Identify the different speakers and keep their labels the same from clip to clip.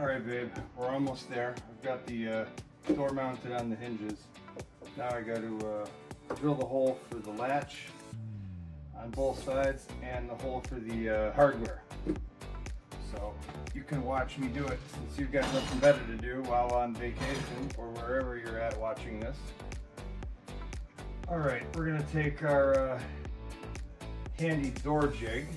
Speaker 1: Alright babe, we're almost there. I've got the door mounted on the hinges. Now I got to drill the hole for the latch on both sides and the hole for the hardware. So you can watch me do it since you've got nothing better to do while on vacation or wherever you're at watching this. Alright, we're going to take our handy door jig.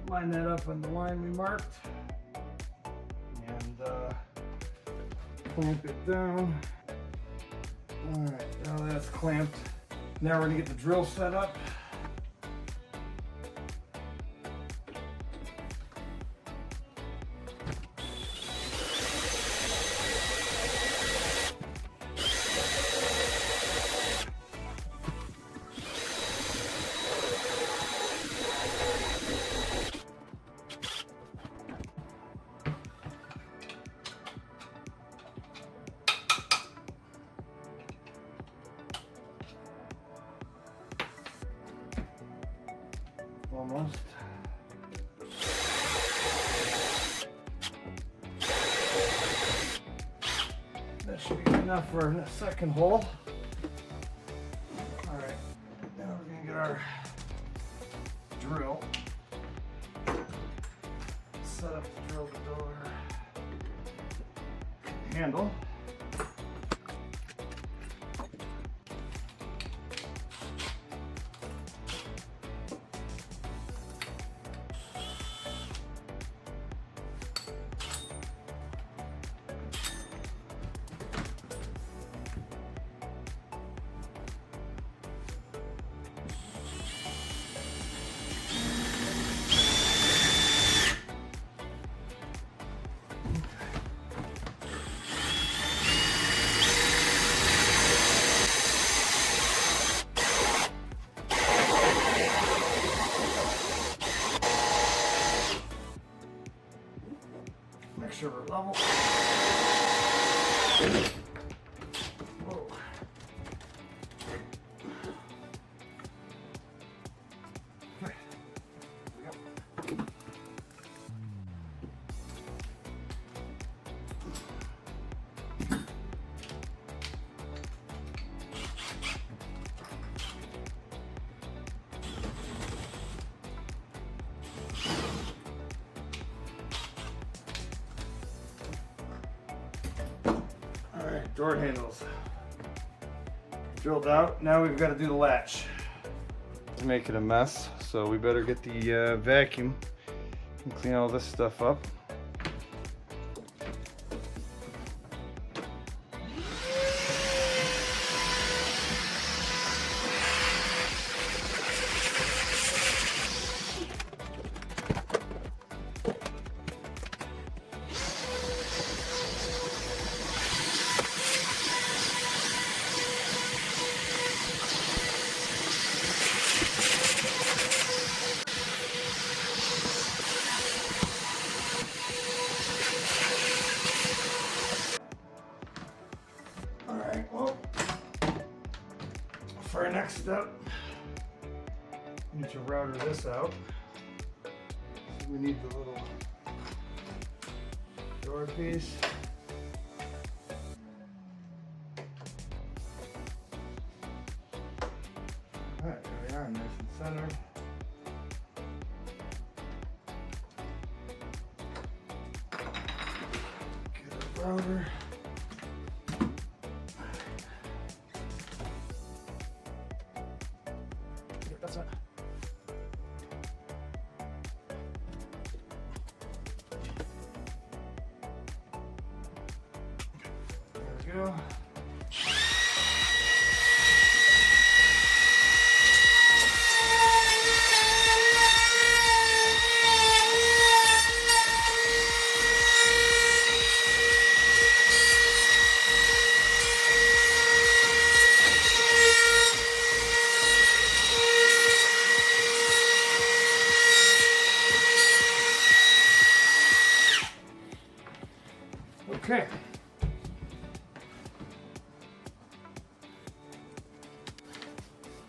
Speaker 1: Line that up on the line we marked and clamp it down. Alright, now that's clamped. Now we're going to get the drill set up. Almost. That should be enough for a second hole. All right, now we're gonna get our drill. Set up to drill the door handle. Make sure we're level. Whoa. Okay. Yep. Alright, door handles drilled out. Now we've got to do the latch. To make it a mess, so we better get the vacuum and clean all this stuff up. Well, for our next step, we need to router this out. So we need the little door piece. Alright, there we are, nice and centered. Get our router. That's it. There we go. Okay.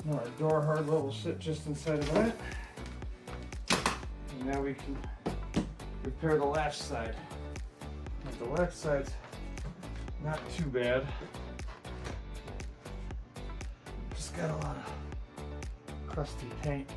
Speaker 1: Now our door hardware will sit just inside of that. And now we can repair the latch side. And the latch side's not too bad. Just got a lot of crusty paint.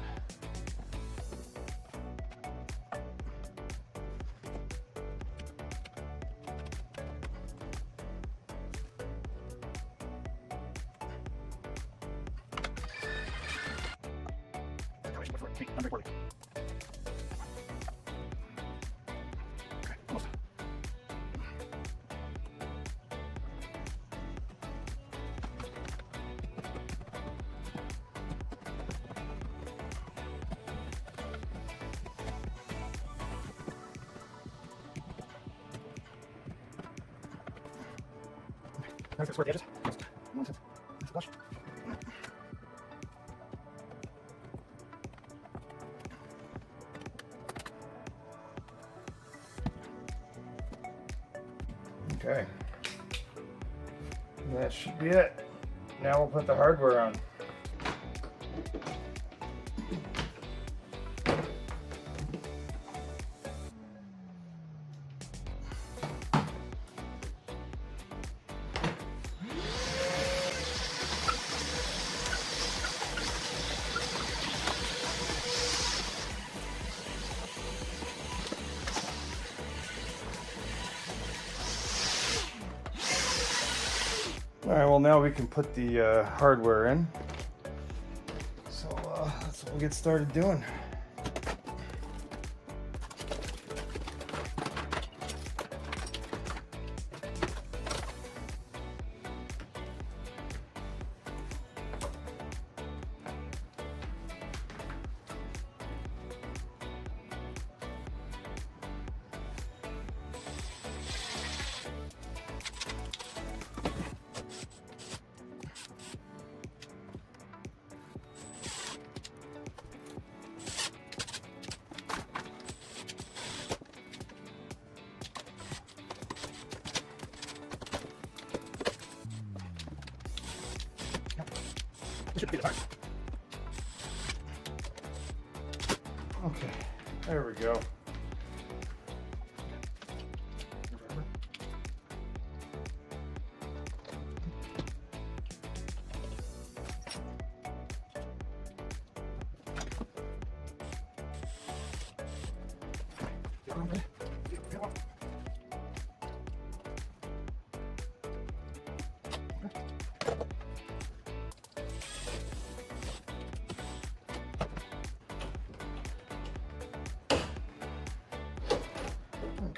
Speaker 1: That's where the edges. Flush. Okay. That should be it. Now we'll put the hardware on. All right, well now we can put the hardware in. So that's what we'll get started doing. Should be the part. Okay, there we go.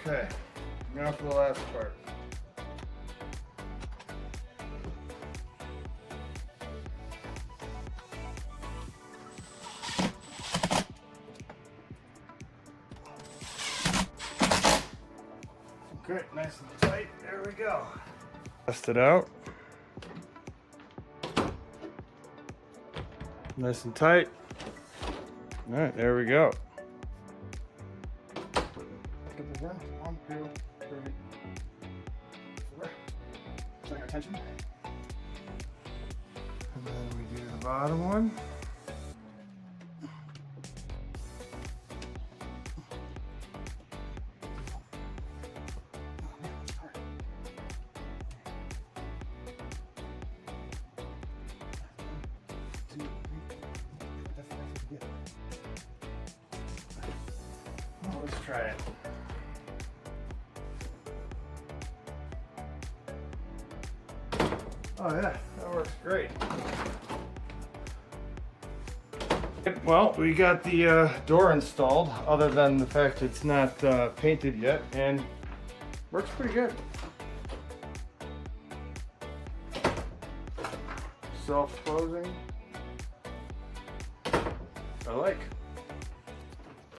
Speaker 1: Okay, now for the last part. Okay, nice and tight. There we go. Test it out. Nice and tight. All right, there we go. One, two, three, four. Setting our tension. And then we do the bottom one. Let's try it. Oh yeah, that works great. Well, we got the door installed, other than the fact it's not painted yet, and works pretty good. Self-closing. I like.